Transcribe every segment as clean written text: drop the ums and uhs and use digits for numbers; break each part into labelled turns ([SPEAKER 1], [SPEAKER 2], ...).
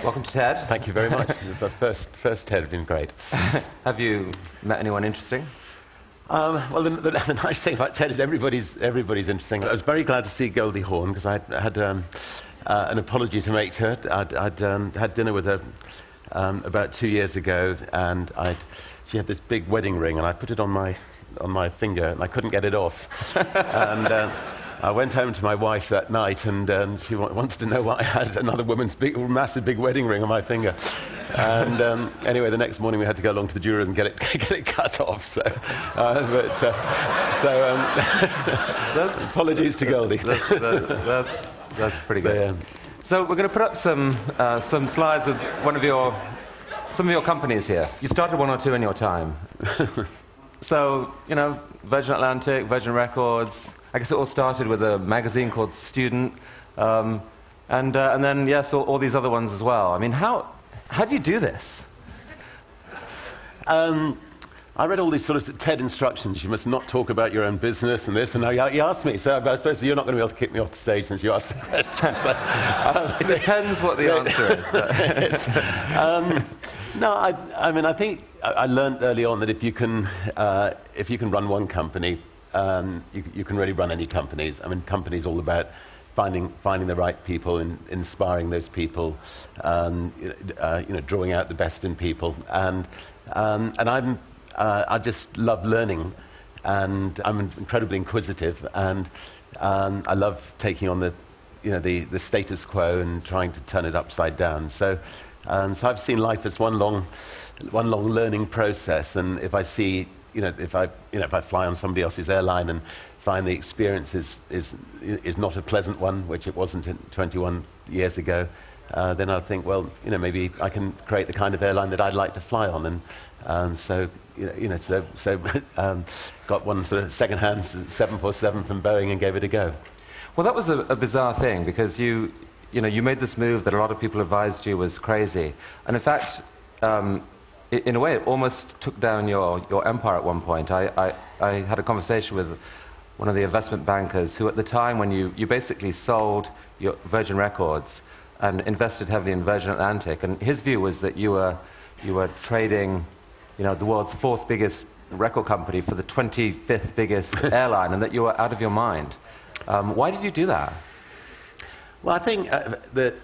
[SPEAKER 1] Welcome to TED.
[SPEAKER 2] Thank you very much. The first TED has been great.
[SPEAKER 1] Have you met anyone interesting?
[SPEAKER 2] Well, the nice thing about TED is everybody's interesting. I was very glad to see Goldie Hawn because I had an apology to make to her. I'd had dinner with her about 2 years ago, and she had this big wedding ring, and I put it on my finger, and I couldn't get it off. And I went home to my wife that night, and she wanted to know why I had another woman's massive big wedding ring on my finger. And anyway, the next morning we had to go along to the jeweler and get it cut off. So, apologies to Goldie.
[SPEAKER 1] That's pretty good. So we're going to put up some slides with some of your companies here. You started one or two in your time. So, Virgin Atlantic, Virgin Records. I guess it all started with a magazine called Student, and then yes, all these other ones as well. I mean, how do you do this?
[SPEAKER 2] I read all these sort of TED instructions. You must not talk about your own business and this, and now you asked me, so I suppose you're not going to be able to kick me off the stage since you asked the question.
[SPEAKER 1] It depends what the answer is. But
[SPEAKER 2] no, I mean, I think I learned early on that if you can run one company, you can really run any companies. I mean, companies all about finding the right people and inspiring those people, drawing out the best in people, and I just love learning, and I'm incredibly inquisitive, and I love taking on the status quo and trying to turn it upside down. So I've seen life as one long learning process, and if I see if I fly on somebody else's airline and find the experience is not a pleasant one, which it wasn't 21 years ago, then I'll think, well, maybe I can create the kind of airline that I'd like to fly on, and so got one sort of second-hand 747 from Boeing and gave it a go.
[SPEAKER 1] Well, that was a bizarre thing because you made this move that a lot of people advised you was crazy, and in fact, in a way, it almost took down your empire at one point. I had a conversation with one of the investment bankers who, at the time when you basically sold your Virgin Records and invested heavily in Virgin Atlantic, and his view was that you were trading, the world's 4th biggest record company for the 25th biggest airline, and that you were out of your mind. Why did you do that?
[SPEAKER 2] Well, I think that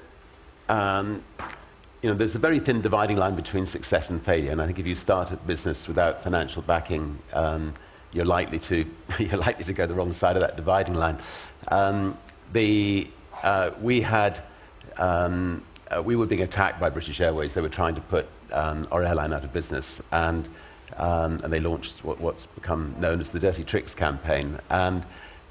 [SPEAKER 2] there's a very thin dividing line between success and failure, and I think if you start a business without financial backing, you're likely to go the wrong side of that dividing line. We were being attacked by British Airways. They were trying to put our airline out of business, and they launched what's become known as the Dirty Tricks campaign. And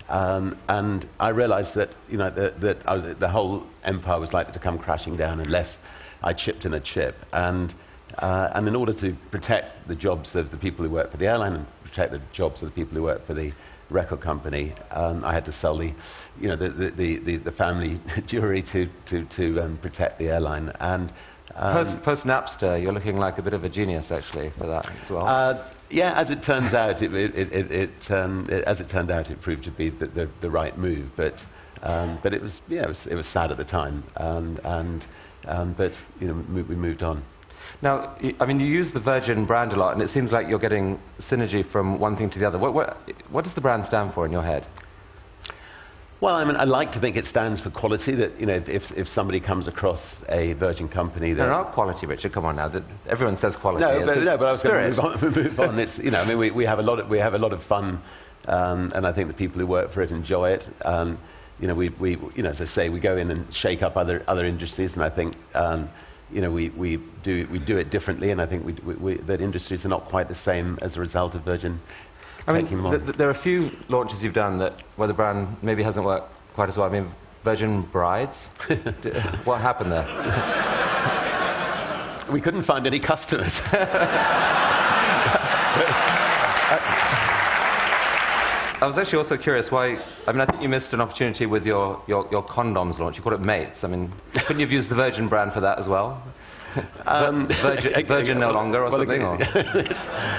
[SPEAKER 2] I realised that the whole empire was likely to come crashing down unless I chipped in a chip. And in order to protect the jobs of the people who work for the airline and protect the jobs of the people who work for the record company, I had to sell the family jewelry to protect the airline. And
[SPEAKER 1] post Napster, you're looking like a bit of a genius actually for that as well.
[SPEAKER 2] Yeah, as it turns out, it proved to be the right move. But it was sad at the time, but we moved on.
[SPEAKER 1] Now, I mean, you use the Virgin brand a lot, and it seems like you're getting synergy from one thing to the other. What does the brand stand for in your head?
[SPEAKER 2] Well, I mean, I like to think it stands for quality. That if somebody comes across a Virgin company, that
[SPEAKER 1] not quality, Richard. Come on now. Everyone says quality.
[SPEAKER 2] No, but I was going to move on. It's I mean, we have a lot of fun, and I think the people who work for it enjoy it. We as I say, we go in and shake up other industries, and I think we do it differently, and I think that industries are not quite the same as a result of Virgin.
[SPEAKER 1] I mean, there are a few launches you've done where the brand maybe hasn't worked quite as well. I mean, Virgin Brides. What happened there?
[SPEAKER 2] We couldn't find any customers.
[SPEAKER 1] I was actually also curious why. I mean, I think you missed an opportunity with your condoms launch. You called it Mates. I mean, couldn't you have used the Virgin brand for that as well? Virgin no longer, or something.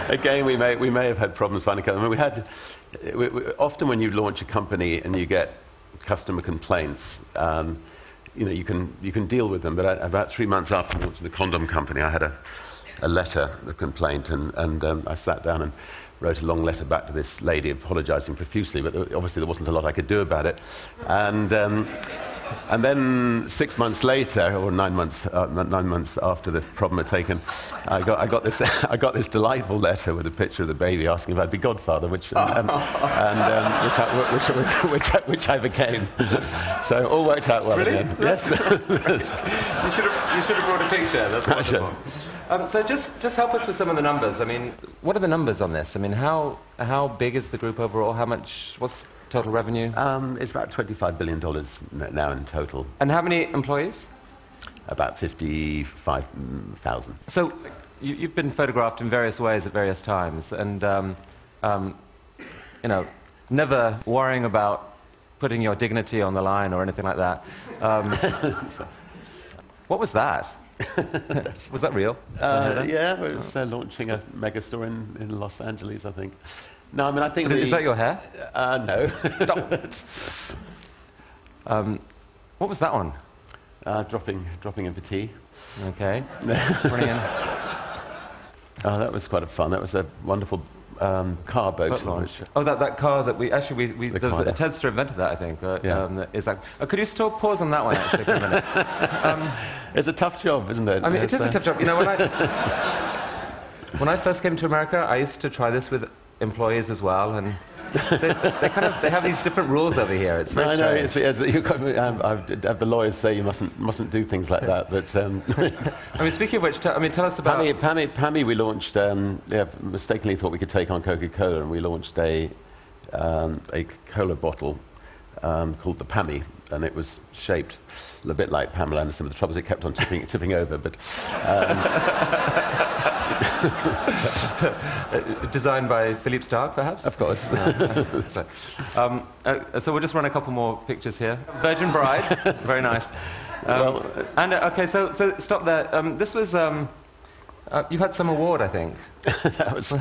[SPEAKER 2] Again, we may have had problems finding customers. Often when you launch a company and you get customer complaints, you can deal with them. But about 3 months after launching the condom company, I had a letter of complaint, and I sat down and wrote a long letter back to this lady apologising profusely, but obviously there wasn't a lot I could do about it. And then 6 months later, or 9 months after the problem had taken, I got this delightful letter with a picture of the baby asking if I'd be godfather, which I became. So it all worked out well.
[SPEAKER 1] Really?
[SPEAKER 2] Again. Yes.
[SPEAKER 1] You should have brought a picture. That's wonderful. So just help us with some of the numbers. I mean, what are the numbers on this? I mean, how big is the group overall? What's total revenue?
[SPEAKER 2] It's about $25 billion now in total.
[SPEAKER 1] And how many employees?
[SPEAKER 2] About 55,000.
[SPEAKER 1] So you've been photographed in various ways at various times, and never worrying about putting your dignity on the line or anything like that. What was that? Was that real?
[SPEAKER 2] Yeah, it was launching a megastore in Los Angeles, I think. No, I mean, I think...
[SPEAKER 1] Is that your hair?
[SPEAKER 2] No.
[SPEAKER 1] What was that one?
[SPEAKER 2] Dropping in for tea.
[SPEAKER 1] Okay. Running in.
[SPEAKER 2] That was quite fun. That was a wonderful car boat launch.
[SPEAKER 1] Oh, that car that we Tedster invented that, I think. Could you still pause on that one, actually, for a minute?
[SPEAKER 2] It's a tough job, isn't it?
[SPEAKER 1] I mean, it is a tough job. You know, when I first came to America, I used to try this with employees as well, and they have these different rules over here. It's very strange.
[SPEAKER 2] I have the lawyers say you mustn't do things like that. But
[SPEAKER 1] I mean, speaking of which, tell us about
[SPEAKER 2] Pammy. We launched. Mistakenly thought we could take on Coca-Cola, and we launched a cola bottle called the Pammy, and it was shaped a bit like Pamela Anderson. But the trouble is, it kept on tipping over. But
[SPEAKER 1] designed by Philippe Starck, perhaps?
[SPEAKER 2] Of course.
[SPEAKER 1] So we'll just run a couple more pictures here. Virgin Bride, very nice. Okay, so stop there. This was you had some award, I think.
[SPEAKER 2] That was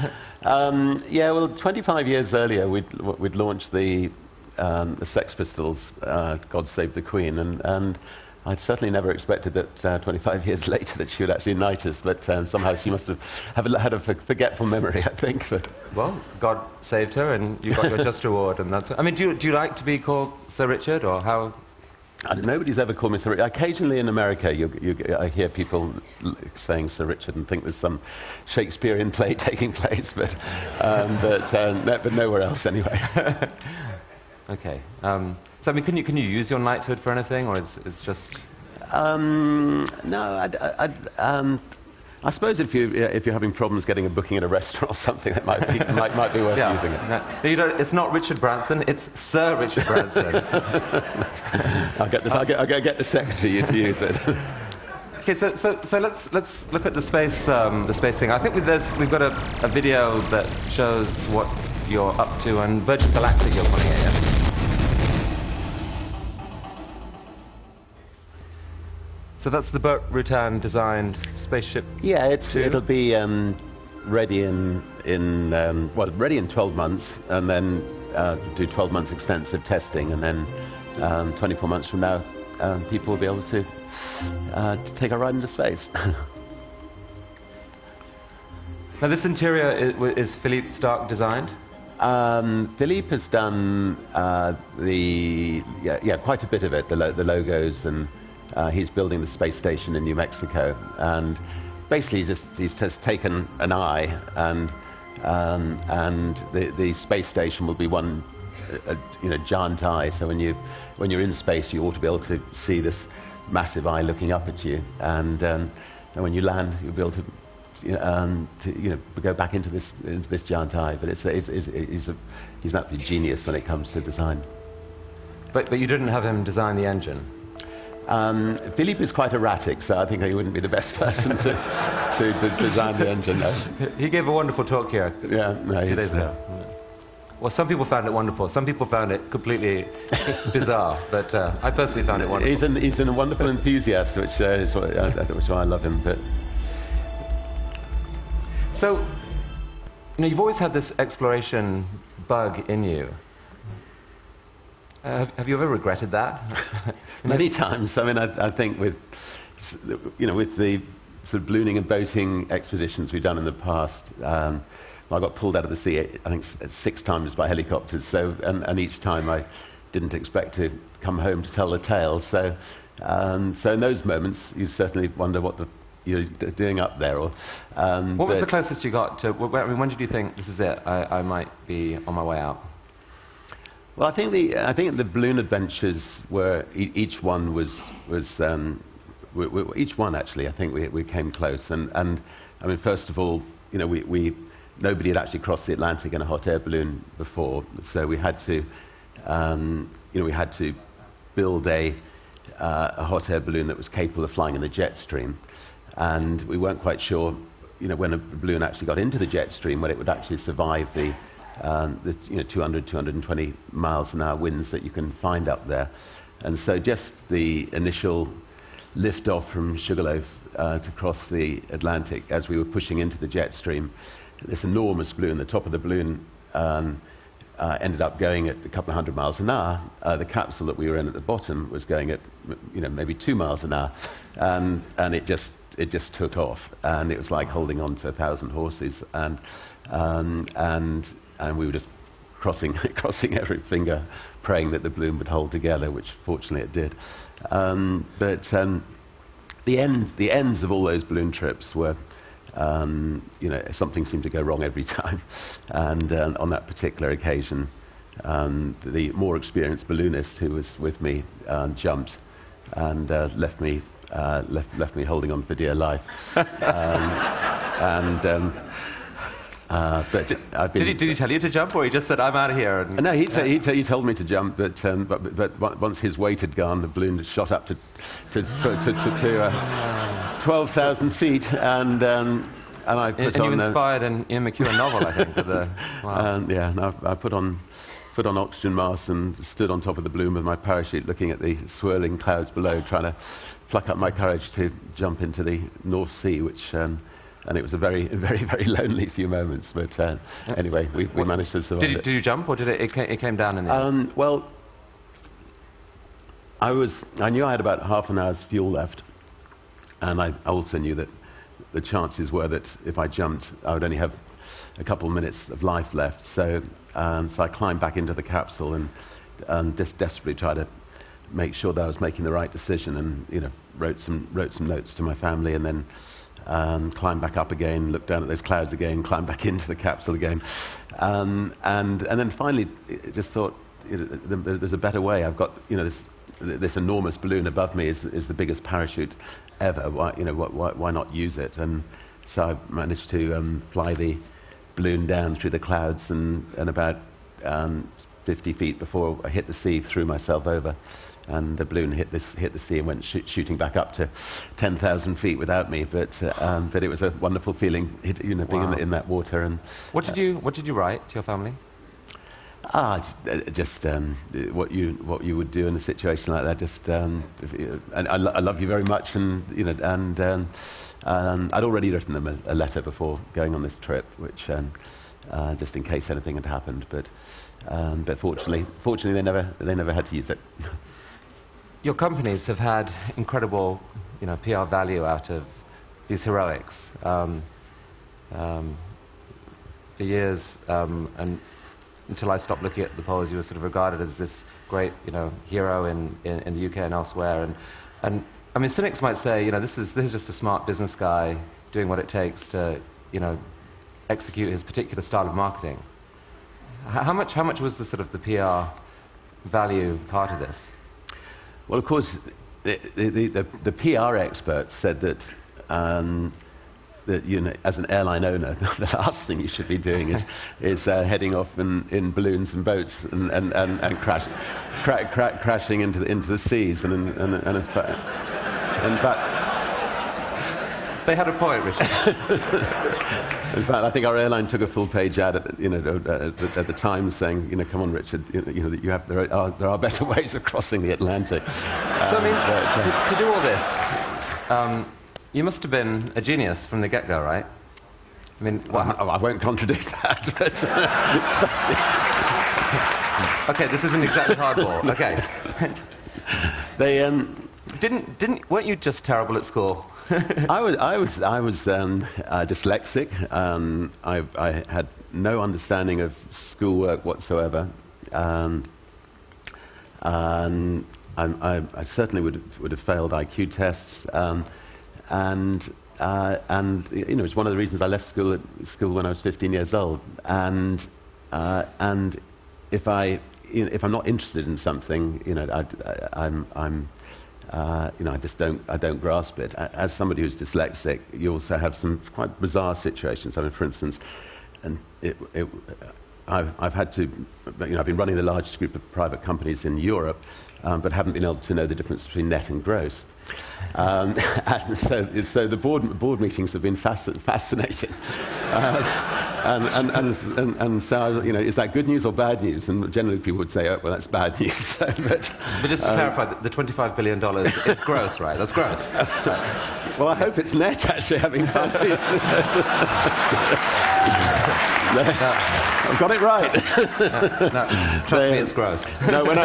[SPEAKER 2] 25 years earlier, we'd launched the Sex Pistols, God Save the Queen, and I'd certainly never expected that 25 years later that she would actually knight us, but somehow she must have had a forgetful memory, I think.
[SPEAKER 1] Well, God saved her, and you got your just reward, and that's... I mean, do you like to be called Sir Richard, or how...
[SPEAKER 2] Nobody's ever called me Sir Richard. Occasionally in America, I hear people saying Sir Richard and think there's some Shakespearean play taking place, but nowhere else anyway.
[SPEAKER 1] Okay. So I mean, can you use your knighthood for anything, or is it's just?
[SPEAKER 2] No. I suppose if you're having problems getting a booking at a restaurant or something, it might be worth using it.
[SPEAKER 1] No, it's not Richard Branson; it's Sir Richard Branson.
[SPEAKER 2] I'll get the secretary to use it.
[SPEAKER 1] Okay, so let's look at the space thing. I think we've got a video that shows what you're up to, and Virgin Galactic you're pointing at. Yeah? So that's the Burt Rutan designed spaceship.
[SPEAKER 2] Yeah, it'll be ready in 12 months, and then do 12 months extensive testing, and then 24 months from now, people will be able to take a ride into space.
[SPEAKER 1] Now, this interior is Philippe Starck designed.
[SPEAKER 2] Philippe has done quite a bit of it, the logos, and he's building the space station in New Mexico, and basically he's just taken an eye, and the space station will be one giant eye. So when you're in space, you ought to be able to see this massive eye looking up at you, and when you land, you'll be able to go back into this giant eye. But he's an absolute genius when it comes to design.
[SPEAKER 1] But you didn't have him design the engine.
[SPEAKER 2] Philippe is quite erratic, so I think he wouldn't be the best person to design the engine. No.
[SPEAKER 1] He gave a wonderful talk here.
[SPEAKER 2] Yeah, no,
[SPEAKER 1] 2 days ago. Well, some people found it wonderful. Some people found it completely bizarre. But I personally found it wonderful.
[SPEAKER 2] He's a wonderful enthusiast, which is why I love him. But
[SPEAKER 1] so, you've always had this exploration bug in you. Have you ever regretted that?
[SPEAKER 2] Many times. I mean, I think with the sort of ballooning and boating expeditions we've done in the past, I got pulled out of the sea, I think 6 times by helicopters. So, and each time I didn't expect to come home to tell the tale. So, so in those moments, you certainly wonder what you're doing up there. Or
[SPEAKER 1] what was the closest you got to? I mean, when did you think this is it? I might be on my way out.
[SPEAKER 2] Well, I think the balloon adventures were each one was each one actually. I think we came close, and I mean, first of all, nobody had actually crossed the Atlantic in a hot air balloon before, so we had to we had to build a hot air balloon that was capable of flying in the jet stream, and we weren't quite sure when a balloon actually got into the jet stream whether it would actually survive the 200-220 miles an hour winds that you can find up there. And so just the initial lift off from Sugarloaf to cross the Atlantic, as we were pushing into the jet stream, this enormous balloon, the top of the balloon ended up going at a couple of 100 miles an hour. The capsule that we were in at the bottom was going at maybe 2 miles an hour, and it just took off, and it was like holding on to 1,000 horses, and we were just crossing every finger, praying that the balloon would hold together, which fortunately it did. But the ends of all those balloon trips were, something seemed to go wrong every time. And on that particular occasion, the more experienced balloonist who was with me jumped and left me holding on for dear life. But did he tell you to jump, or he just said, "I'm out of here"? No, he told me to jump, but once his weight had gone, the balloon shot up to 12,000 feet, and I put on. And you inspired an Ian McEwan novel, I think. Wow. And I put on oxygen masks and stood on top of the balloon with my parachute, looking at the swirling clouds below, trying to pluck up my courage to jump into the North Sea, which. And it was a very, very, very lonely few moments. But anyway, we managed to survive. Did you jump, or did it came down in the end? Well, I knew I had about half an hour's fuel left, and I also knew that the chances were that if I jumped, I would only have a couple of minutes of life left. So I climbed back into the capsule and just desperately tried to make sure that I was making the right decision, and wrote some notes to my family, and then. Climbed back up again, looked down at those clouds again, climbed back into the capsule again, and then finally just thought, there's a better way. I've got this enormous balloon above me is the biggest parachute ever. Why not use it? And so I managed to fly the balloon down through the clouds, and about 50 feet before I hit the sea, threw myself over. And the balloon hit the sea and went shooting back up to 10,000 feet without me. But it was a wonderful feeling, being in that water. And what did you write to your family? Just what you would do in a situation like that. Just and I love you very much, and I'd already written them a letter before going on this trip, which just in case anything had happened. But fortunately they never had to use it. Your companies have had incredible, PR value out of these heroics for years, and until I stopped looking at the polls, you were sort of regarded as this great, hero in the UK and elsewhere. And I mean, cynics might say, this is just a smart business guy doing what it takes to, execute his particular style of marketing. How much was the sort of the PR value part of this? Well, of course, the PR experts said that as an airline owner, the last thing you should be doing is heading off in balloons and boats and crashing into the seas. And in fact, they had a point, Richard. In fact, I think our airline took a full-page ad at the Times saying, "Come on, Richard, there are better ways of crossing the Atlantic." So I mean, to do all this, you must have been a genius from the get-go, right? I mean, I won't contradict that, but
[SPEAKER 1] Okay, this isn't exactly hardball. Okay.
[SPEAKER 2] They
[SPEAKER 1] Weren't you just terrible at school?
[SPEAKER 2] I was dyslexic. I had no understanding of schoolwork whatsoever. I certainly would have failed IQ tests. And it's one of the reasons I left school when I was 15 years old. And if I'm not interested in something, I don't grasp it. As somebody who's dyslexic, you also have some quite bizarre situations. I mean, for instance, I've had to, I've been running the largest group of private companies in Europe, but haven't been able to know the difference between net and gross. And so the board meetings have been fascinating. And so, is that good news or bad news? And generally people would say, oh, well, that's bad news. but
[SPEAKER 1] just to clarify, the $25 billion is gross, right? That's gross.
[SPEAKER 2] Well, I hope it's net, actually, having done it. I've got it right.
[SPEAKER 1] No, trust me, it's gross.
[SPEAKER 2] No, when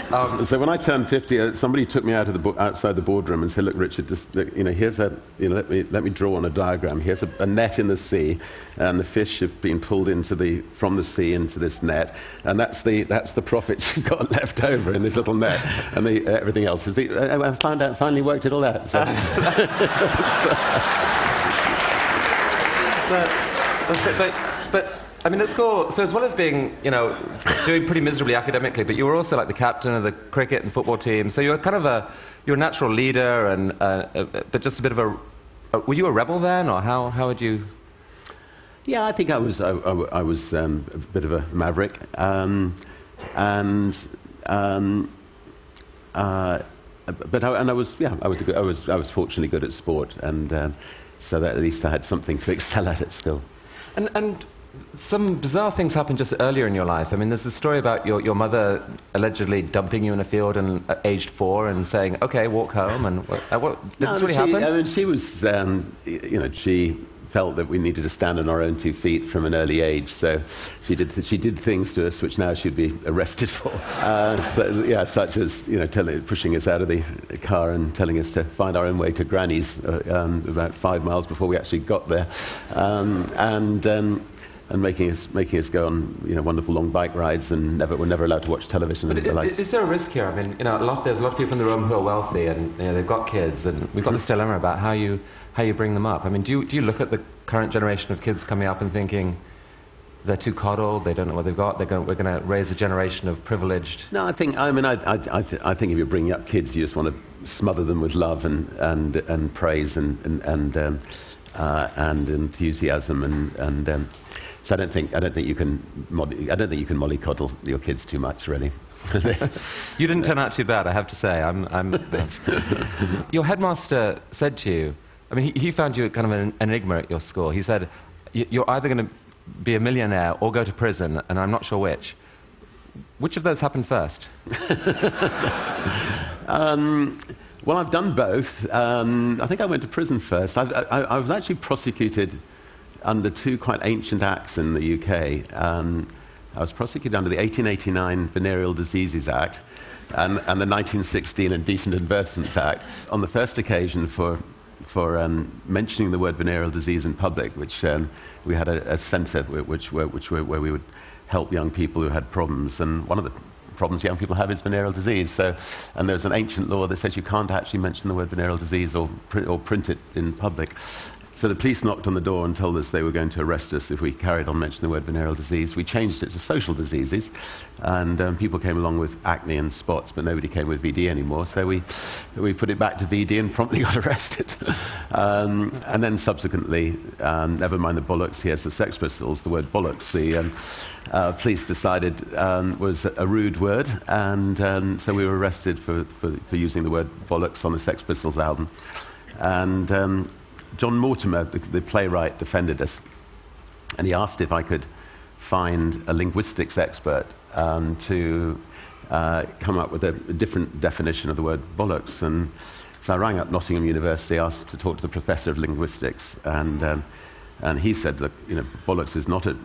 [SPEAKER 2] so when I turned 50, somebody took me outside the boardroom and said, "Look, Richard, here's let me draw on a diagram. Here's a net in the sea, and the fish have been pulled from the sea into this net, and that's the profits you've got left over in this little net, and everything else is I finally worked it all out." So.
[SPEAKER 1] But I mean, at school, so as well as being, doing pretty miserably academically, but you were also like the captain of the cricket and football team. So you're kind of you're a natural leader, but just a bit of were you a rebel then, or how would you?
[SPEAKER 2] Yeah, I think I was a bit of a maverick, but I was fortunately good at sport, and so that at least I had something to excel at school.
[SPEAKER 1] And some bizarre things happened just earlier in your life. I mean, there's a story about your mother allegedly dumping you in a field at aged 4 and saying, "Okay, walk home." And what did this really happen?
[SPEAKER 2] I mean, she was, she felt that we needed to stand on our own 2 feet from an early age. So she did things to us which now she'd be arrested for. Such as pushing us out of the car and telling us to find our own way to Granny's about 5 miles before we actually got there, and making us go on wonderful long bike rides, and we're never allowed to watch television.
[SPEAKER 1] But is there a risk here? I mean, there's a lot of people in the room who are wealthy, and they've got kids, and we've got this dilemma about how you bring them up. I mean, do you look at the current generation of kids coming up and thinking they're too coddled, they don't know what they've got, we're going to raise a generation of privileged?
[SPEAKER 2] No, I think if you're bringing up kids, you just want to smother them with love and praise and enthusiasm and. So I don't think you can mollycoddle your kids too much, really.
[SPEAKER 1] You didn't turn out too bad, I have to say. Your headmaster said to you, I mean, he found you kind of an enigma at your school. He said, "You're either going to be a millionaire or go to prison, and I'm not sure which." Which of those happened first?
[SPEAKER 2] Well, I've done both. I think I went to prison first. I was actually prosecuted under 2 quite ancient acts in the UK. I was prosecuted under the 1889 Venereal Diseases Act and the 1916 Indecent Advertisement Act. On the first occasion for mentioning the word venereal disease in public, which we had a centre where we would help young people who had problems, and one of the problems young people have is venereal disease. And there's an ancient law that says you can't actually mention the word venereal disease or print it in public. So the police knocked on the door and told us they were going to arrest us if we carried on mentioning the word venereal disease. We changed it to social diseases, and people came along with acne and spots, but nobody came with VD anymore. So we put it back to VD and promptly got arrested. And then subsequently, never mind the bollocks, here's the Sex Pistols, the word bollocks. The police decided was a rude word, and so we were arrested for using the word bollocks on the Sex Pistols album. And John Mortimer, the playwright, defended us, and he asked if I could find a linguistics expert to come up with a different definition of the word bollocks. And so I rang up Nottingham University, asked to talk to the professor of linguistics, and he said that bollocks is not a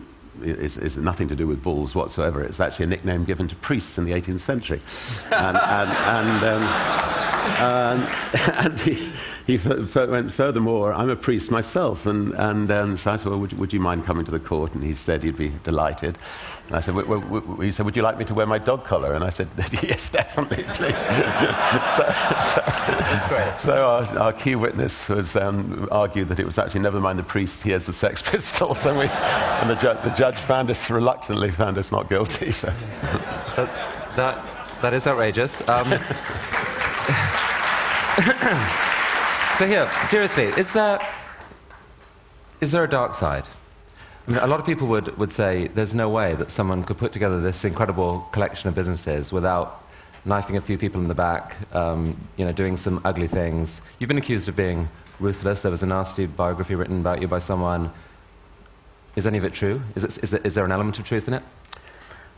[SPEAKER 2] is nothing to do with bulls whatsoever. It's actually a nickname given to priests in the 18th century. And he went, furthermore, I'm a priest myself, and so I said, well, would you mind coming to the court? And he said he'd be delighted. And I said, he said, would you like me to wear my dog collar? And I said, yes, definitely, please. So our key witness was argued that it was actually never mind the priest, he has the Sex Pistols, and the judge reluctantly found us not guilty. So
[SPEAKER 1] that is outrageous. So here, seriously, is there a dark side? I mean, a lot of people would say there's no way that someone could put together this incredible collection of businesses without knifing a few people in the back, doing some ugly things. You've been accused of being ruthless. There was a nasty biography written about you by someone. Is any of it true? Is there an element of truth in it?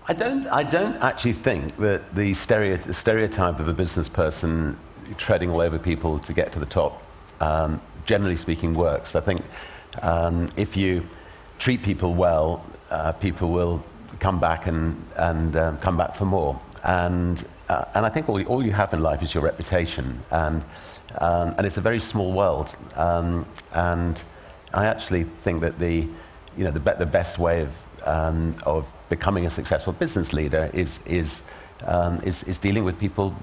[SPEAKER 2] I don't actually think that the stereotype of a business person treading all over people to get to the top, generally speaking, works. I think if you treat people well, people will come back and come back for more. And I think all you have in life is your reputation, and it's a very small world. And I actually think that the best way of becoming a successful business leader is dealing with people,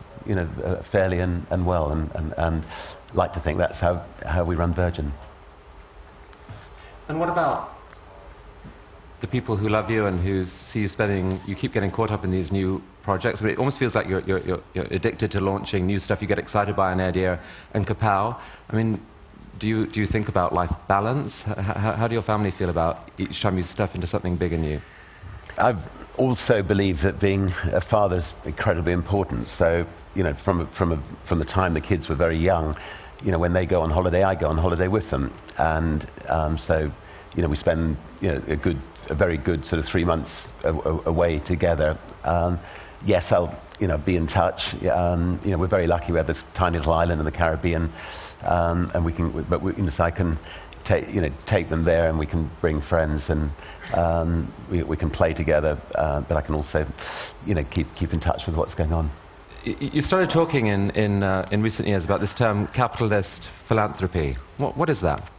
[SPEAKER 2] fairly and well, and like to think that's how we run Virgin.
[SPEAKER 1] And what about the people who love you and who see you keep getting caught up in these new projects? I mean, it almost feels like you're addicted to launching new stuff. You get excited by an idea and kapow. I mean, do you think about life balance? How do your family feel about each time you step into something big and new?
[SPEAKER 2] I also believe that being a father is incredibly important. So, from the time the kids were very young, when they go on holiday, I go on holiday with them, and so we spend a very good sort of 3 months away together. Yes, I'll be in touch. We're very lucky. We have this tiny little island in the Caribbean, and so I can take them there, and we can bring friends, and we can play together. But I can also keep in touch with what's going on.
[SPEAKER 1] You started talking in recent years about this term capitalist philanthropy. What is that?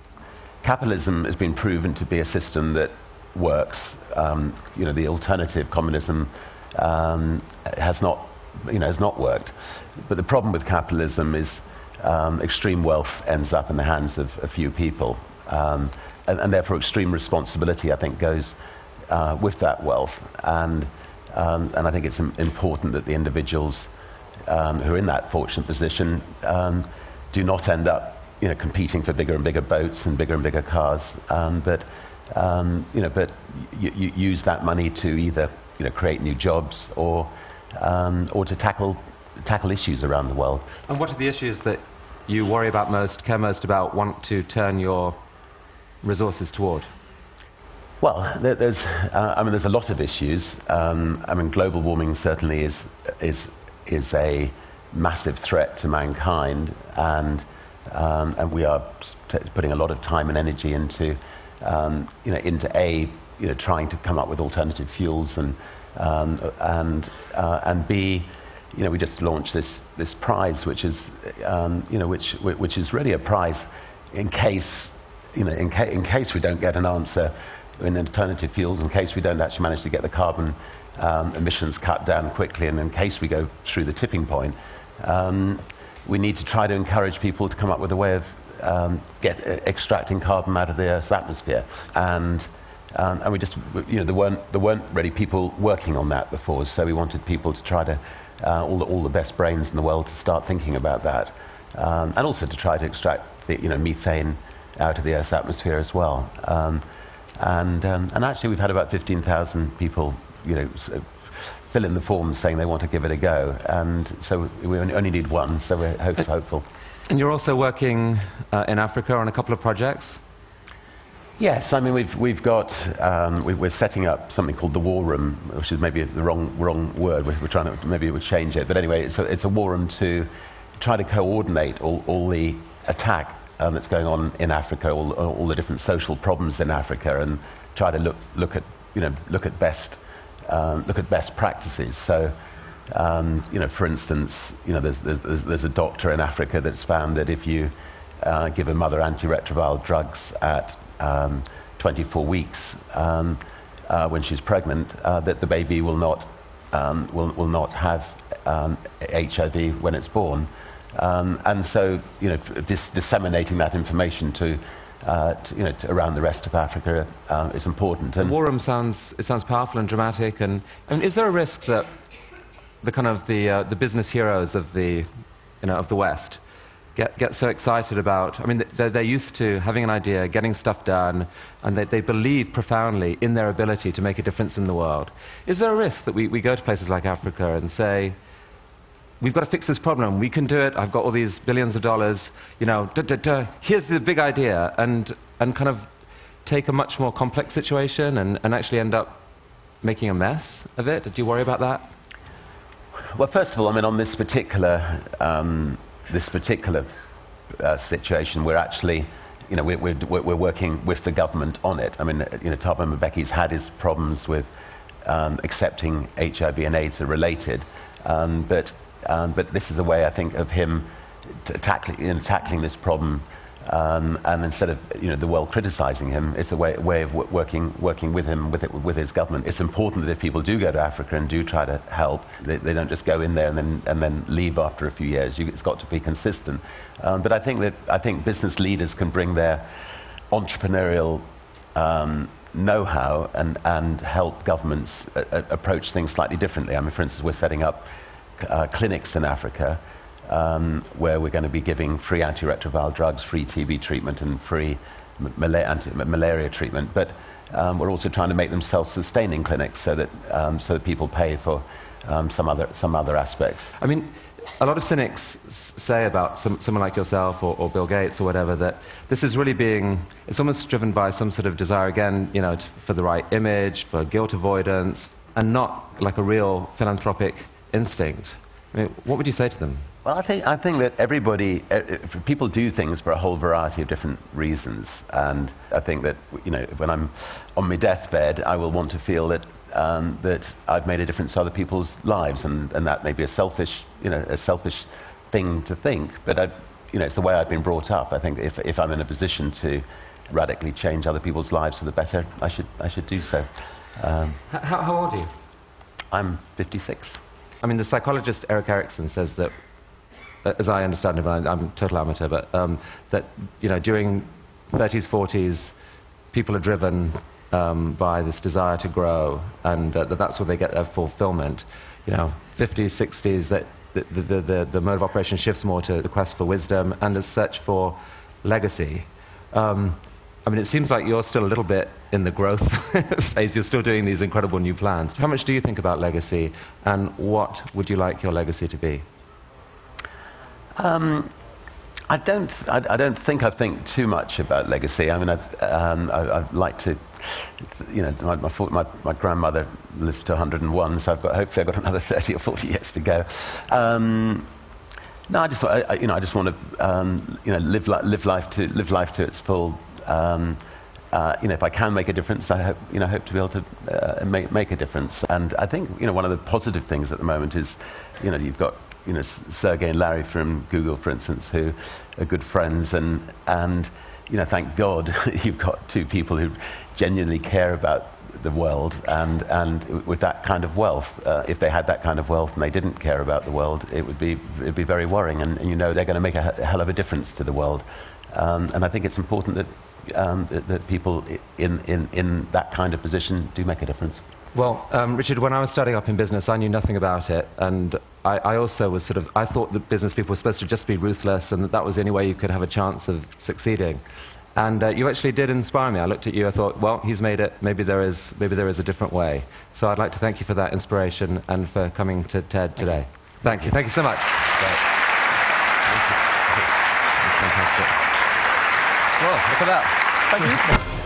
[SPEAKER 2] Capitalism has been proven to be a system that works. The alternative, communism, has not worked. But the problem with capitalism is extreme wealth ends up in the hands of a few people, and therefore extreme responsibility, I think, goes with that wealth. And I think it's important that the individuals who are in that fortunate position do not end up competing for bigger and bigger boats and bigger cars, but you use that money to either create new jobs or to tackle issues around the world.
[SPEAKER 1] And what are the issues that you worry about most, care most about, want to turn your resources toward?
[SPEAKER 2] Well, there's a lot of issues. Global warming certainly is a massive threat to mankind, and we are putting a lot of time and energy into trying to come up with alternative fuels, and B, we just launched this prize, which is which is really a prize in case in case we don't get an answer in alternative fuels, in case we don't actually manage to get the carbon emissions cut down quickly, and in case we go through the tipping point. We need to try to encourage people to come up with a way of extracting carbon out of the Earth's atmosphere, and we just there weren't really people working on that before, so we wanted people to try to all the best brains in the world to start thinking about that, and also to try to extract the methane out of the Earth's atmosphere as well. And actually, we've had about 15,000 people fill in the forms saying they want to give it a go, and so we only need one, so we're hopeful.
[SPEAKER 1] And you're also working in Africa on a couple of projects?
[SPEAKER 2] Yes, we're setting up something called the War Room, which is maybe the wrong word. We're trying to, maybe it would change it, but anyway, it's a war room to try to coordinate all the attack that's going on in Africa, all the different social problems in Africa, and try to look at look at best practices. So, for instance, there's a doctor in Africa that's found that if you give a mother antiretroviral drugs at 24 weeks when she's pregnant, that the baby will not have HIV when it's born. And so, disseminating that information to around the rest of Africa is important.
[SPEAKER 1] And the war room sounds powerful and dramatic. And is there a risk that the business heroes of the West get so excited about? I mean, they're used to having an idea, getting stuff done, and they believe profoundly in their ability to make a difference in the world. Is there a risk that we go to places like Africa and say, we've got to fix this problem, we can do it, I've got all these billions of dollars, here's the big idea, and kind of take a much more complex situation and actually end up making a mess of it? Do you worry about that?
[SPEAKER 2] Well, first of all, I mean, on this particular situation, we're actually, we're working with the government on it. I mean, Thabo Mbeki's had his problems with accepting HIV and AIDS are related, but this is a way, I think, of him tackling this problem, and instead of the world criticizing him, it's a way of working with him, with his government. It's important that if people do go to Africa and do try to help, they don't just go in there and then leave after a few years. It's got to be consistent. But I think business leaders can bring their entrepreneurial know-how and help governments approach things slightly differently. I mean, for instance, we're setting up clinics in Africa where we're going to be giving free antiretroviral drugs, free TB treatment, and free malaria treatment. But we're also trying to make them self-sustaining clinics so that people pay for some other aspects.
[SPEAKER 1] I mean, a lot of cynics say about someone like yourself or Bill Gates or whatever that this is really it's almost driven by some sort of desire, again, for the right image, for guilt avoidance, and not like a real philanthropic instinct. I mean, what would you say to them?
[SPEAKER 2] Well, I think that people do things for a whole variety of different reasons, and I think that when I'm on my deathbed, I will want to feel that I've made a difference to other people's lives, and that may be a selfish thing to think, but it's the way I've been brought up. I think if I'm in a position to radically change other people's lives for the better, I should do so.
[SPEAKER 1] How old are you?
[SPEAKER 2] I'm 56.
[SPEAKER 1] I mean, the psychologist Erik Erikson says that, as I understand it, I'm a total amateur, but that during 30s, 40s, people are driven by this desire to grow, and that's where they get their fulfillment. 50s, 60s, that the mode of operation shifts more to the quest for wisdom and a search for legacy. I mean, it seems like you're still a little bit in the growth phase. You're still doing these incredible new plans. How much do you think about legacy, and what would you like your legacy to be?
[SPEAKER 2] I don't think I think too much about legacy. I mean, I'd like to, my grandmother lived to 101, so hopefully I've got another 30 or 40 years to go. No, I just want to live life to its full. If I can make a difference, I hope to be able to make a difference. And I think one of the positive things at the moment is you've got Sergey and Larry from Google, for instance, who are good friends, and thank God you've got two people who genuinely care about the world, and with that kind of wealth. If they had that kind of wealth and they didn't care about the world, it'd be very worrying, and they're going to make a hell of a difference to the world. And I think it's important that people in that kind of position do make a difference.
[SPEAKER 1] Well, Richard, when I was starting up in business, I knew nothing about it, and I also was I thought that business people were supposed to just be ruthless, and that was the only way you could have a chance of succeeding. And you actually did inspire me. I looked at you, I thought, well, he's made it, maybe there is a different way. So I'd like to thank you for that inspiration and for coming to TED today. Thank you so much. Great. Thank you. That's fantastic. Well, look at that. Thank you.